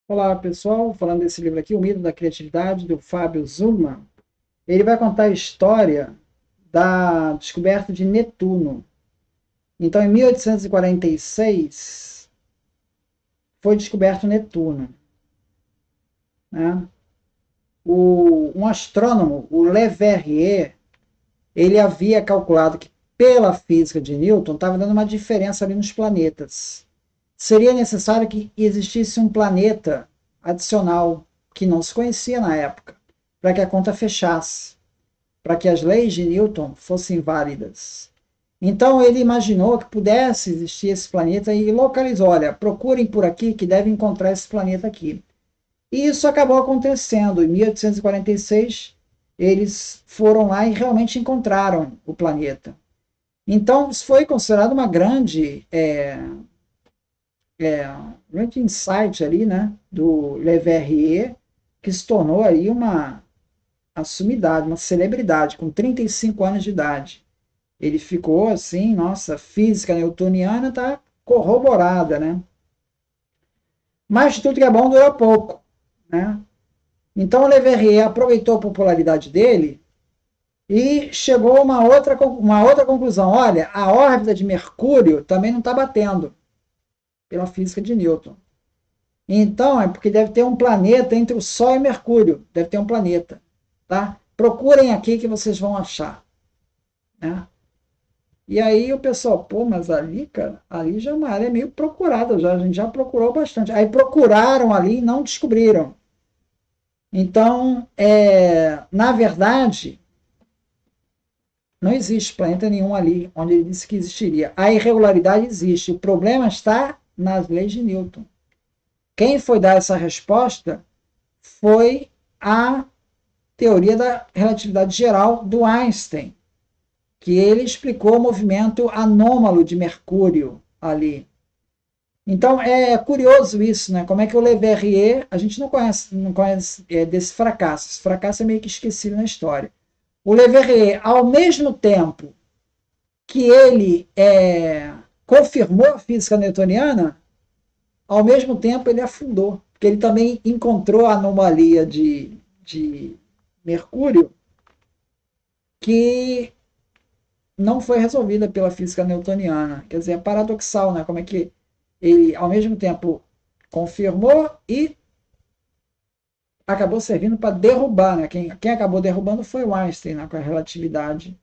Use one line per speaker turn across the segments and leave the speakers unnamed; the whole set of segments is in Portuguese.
Olá, pessoal. Falando desse livro aqui, O Mito da Criatividade, do Fábio Zuma. Ele vai contar a história da descoberta de Netuno. Então, em 1846, foi descoberto Netuno, né? Um astrônomo, o Leverrier, ele havia calculado que, pela física de Newton, estava dando uma diferença ali nos planetas. Seria necessário que existisse um planeta adicional que não se conhecia na época, para que a conta fechasse, para que as leis de Newton fossem válidas. Então ele imaginou que pudesse existir esse planeta e localizou, olha, procurem por aqui que devem encontrar esse planeta aqui. E isso acabou acontecendo. Em 1846, eles foram lá e realmente encontraram o planeta. Então, isso foi considerado uma grande insight ali, né, do Leverrier, que se tornou aí uma sumidade, uma celebridade, com 35 anos de idade. Ele ficou assim, nossa, física newtoniana está corroborada, né? Mas tudo que é bom dura pouco, né? Então o Leverrier aproveitou a popularidade dele e chegou a uma outra conclusão. Olha, a órbita de Mercúrio também não está batendo pela física de Newton. Então é porque deve ter um planeta entre o Sol e Mercúrio. Deve ter um planeta. Tá? Procurem aqui que vocês vão achar. Né? E aí o pessoal, pô, mas ali, cara, ali já é uma área meio procurada, a gente já procurou bastante. Aí procuraram ali e não descobriram. Então, na verdade, não existe planeta nenhum ali onde ele disse que existiria. A irregularidade existe. O problema está nas leis de Newton. Quem foi dar essa resposta foi a teoria da relatividade geral do Einstein, que ele explicou o movimento anômalo de Mercúrio ali. Então é curioso isso, né? Como é que o Leverrier, a gente não conhece desse fracasso. Esse fracasso é meio que esquecido na história. O Leverrier, ao mesmo tempo que ele confirmou a física newtoniana, ao mesmo tempo ele afundou, porque ele também encontrou a anomalia de Mercúrio que não foi resolvida pela física newtoniana. Quer dizer, é paradoxal, né? Como é que ele, ao mesmo tempo, confirmou e acabou servindo para derrubar, né? Quem acabou derrubando foi o Einstein, né? Com a relatividade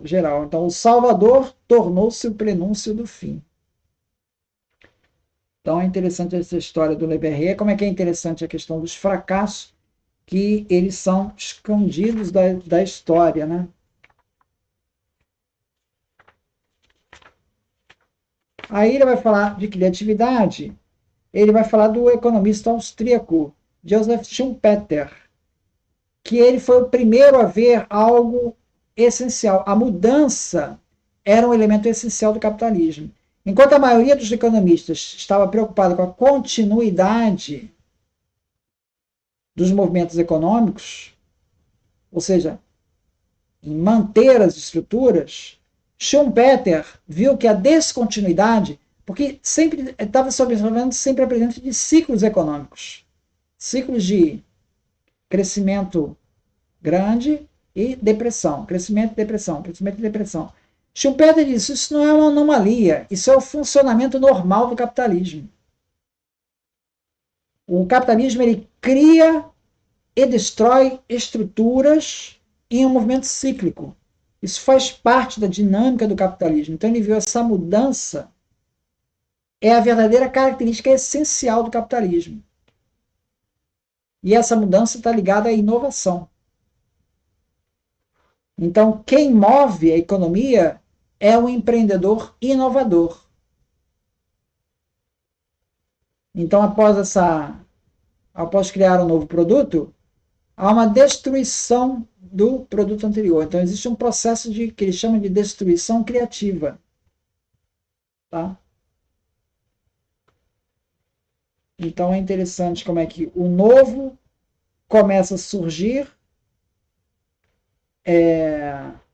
geral. Então, o Salvador tornou-se o prenúncio do fim. Então, é interessante essa história do Le Verrier. Como é que é interessante a questão dos fracassos, que eles são escondidos da história, né? Aí ele vai falar de criatividade, ele vai falar do economista austríaco Joseph Schumpeter, que ele foi o primeiro a ver algo essencial. A mudança era um elemento essencial do capitalismo. Enquanto a maioria dos economistas estava preocupada com a continuidade dos movimentos econômicos, ou seja, em manter as estruturas, Schumpeter viu que a descontinuidade, porque sempre estava se observando sempre a presença de ciclos econômicos, ciclos de crescimento grande e depressão, crescimento e depressão, crescimento e depressão. Schumpeter disse: isso não é uma anomalia, isso é o funcionamento normal do capitalismo. O capitalismo ele cria e destrói estruturas em um movimento cíclico. Isso faz parte da dinâmica do capitalismo. Então ele viu essa mudança é a verdadeira característica essencial do capitalismo. E essa mudança está ligada à inovação. Então quem move a economia é o empreendedor inovador. Então após criar um novo produto, há uma destruição do produto anterior. Então existe um processo que eles chamam de destruição criativa. Tá? Então é interessante como é que o novo começa a surgir,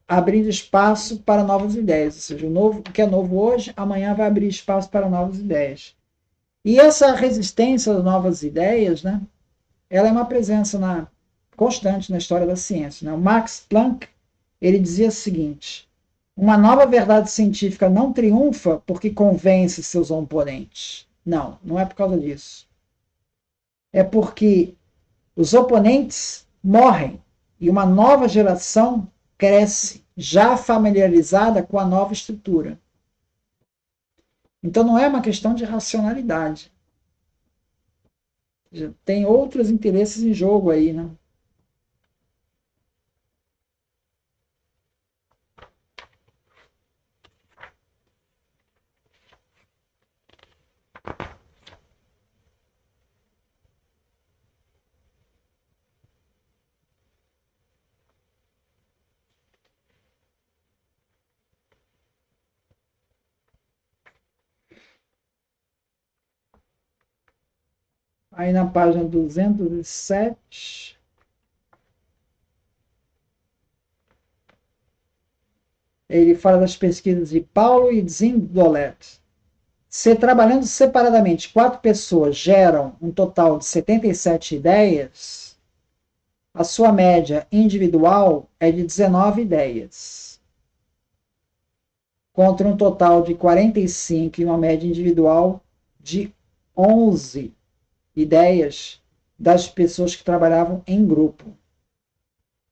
abrindo espaço para novas ideias. Ou seja, o que é novo hoje, amanhã vai abrir espaço para novas ideias. E essa resistência às novas ideias, né, ela é uma presença constante na história da ciência. Né? O Max Planck, ele dizia o seguinte: uma nova verdade científica não triunfa porque convence seus oponentes. Não, não é por causa disso. É porque os oponentes morrem e uma nova geração cresce, já familiarizada com a nova estrutura. Então não é uma questão de racionalidade. Tem outros interesses em jogo aí, né? Aí na página 207, ele fala das pesquisas de Paulo e Zimdolet. Se trabalhando separadamente, 4 pessoas geram um total de 77 ideias, a sua média individual é de 19 ideias, contra um total de 45 e uma média individual de 11 ideias das pessoas que trabalhavam em grupo.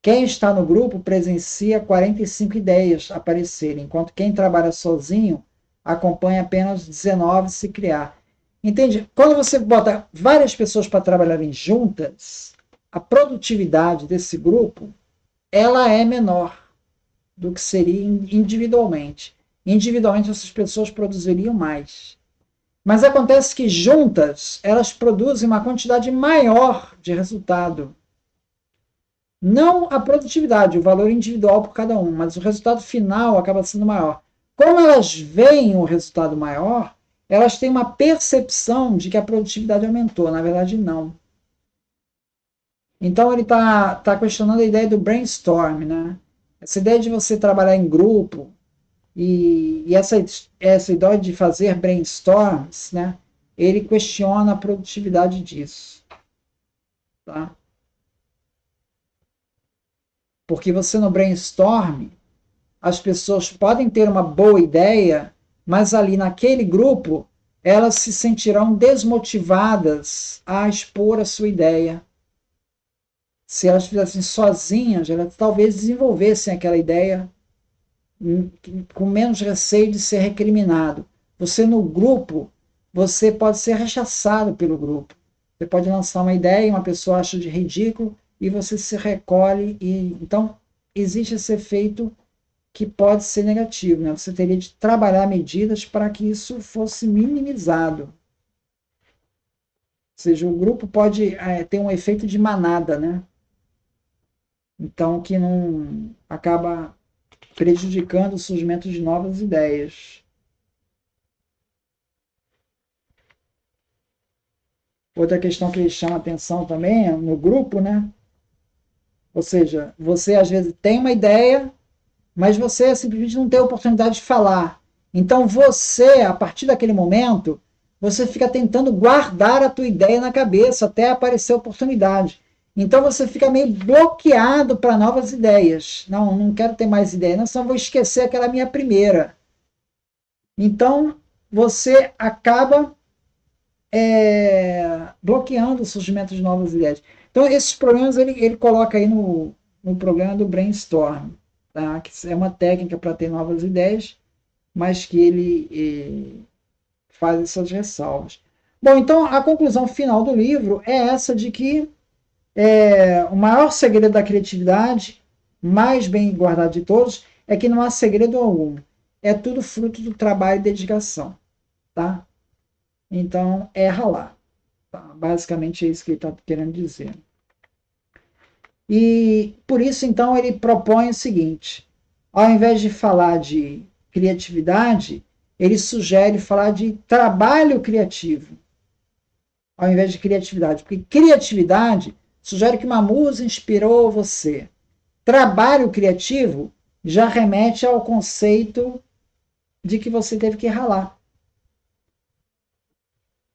Quem está no grupo presencia 45 ideias aparecerem, enquanto quem trabalha sozinho acompanha apenas 19 se criar. Entende? Quando você bota várias pessoas para trabalharem juntas, a produtividade desse grupo ela é menor do que seria individualmente. Individualmente essas pessoas produziriam mais. Mas acontece que juntas elas produzem uma quantidade maior de resultado. Não a produtividade, o valor individual por cada um, mas o resultado final acaba sendo maior. Como elas veem o resultado maior, elas têm uma percepção de que a produtividade aumentou. Na verdade, não. Então, ele tá questionando a ideia do brainstorm, né? Essa ideia de você trabalhar em grupo e essa ideia de fazer brainstorms, né? Ele questiona a produtividade disso. Tá? Porque você no brainstorm, as pessoas podem ter uma boa ideia, mas ali naquele grupo elas se sentirão desmotivadas a expor a sua ideia. Se elas fizessem sozinhas, elas talvez desenvolvessem aquela ideia com menos receio de ser recriminado. Você no grupo, você pode ser rechaçado pelo grupo. Você pode lançar uma ideia e uma pessoa acha de ridículo e você se recolhe e então existe esse efeito que pode ser negativo, né? Você teria de trabalhar medidas para que isso fosse minimizado. Ou seja, o grupo pode ter um efeito de manada, né? Então, que não acaba prejudicando o surgimento de novas ideias. Outra questão que chama atenção também é no grupo, né? Ou seja, você às vezes tem uma ideia, mas você simplesmente não tem a oportunidade de falar. Então você, a partir daquele momento, você fica tentando guardar a tua ideia na cabeça até aparecer a oportunidade. Então você fica meio bloqueado para novas ideias. Não, não quero ter mais ideia, não, senão vou esquecer aquela minha primeira. Então você acaba bloqueando o surgimento de novas ideias. Então esses problemas ele coloca aí no programa do brainstorm, tá? Que é uma técnica para ter novas ideias, mas que ele faz essas ressalvas. Bom, então a conclusão final do livro é essa de que o maior segredo da criatividade, mais bem guardado de todos, é que não há segredo algum. É tudo fruto do trabalho e dedicação. Tá? Então, é ralar. Tá? Basicamente é isso que ele está querendo dizer. E por isso, então, ele propõe o seguinte: ao invés de falar de criatividade, ele sugere falar de trabalho criativo, ao invés de criatividade. Porque criatividade sugere que uma musa inspirou você. Trabalho criativo já remete ao conceito de que você teve que ralar.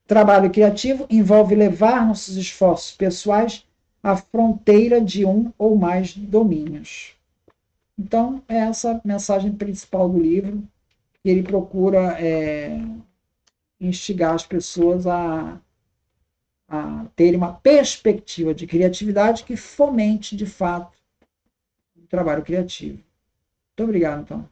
Trabalho criativo envolve levar nossos esforços pessoais à fronteira de um ou mais domínios. Então, é essa a mensagem principal do livro. Ele procura instigar as pessoas a terem uma perspectiva de criatividade que fomente, de fato, o trabalho criativo. Muito obrigado, então.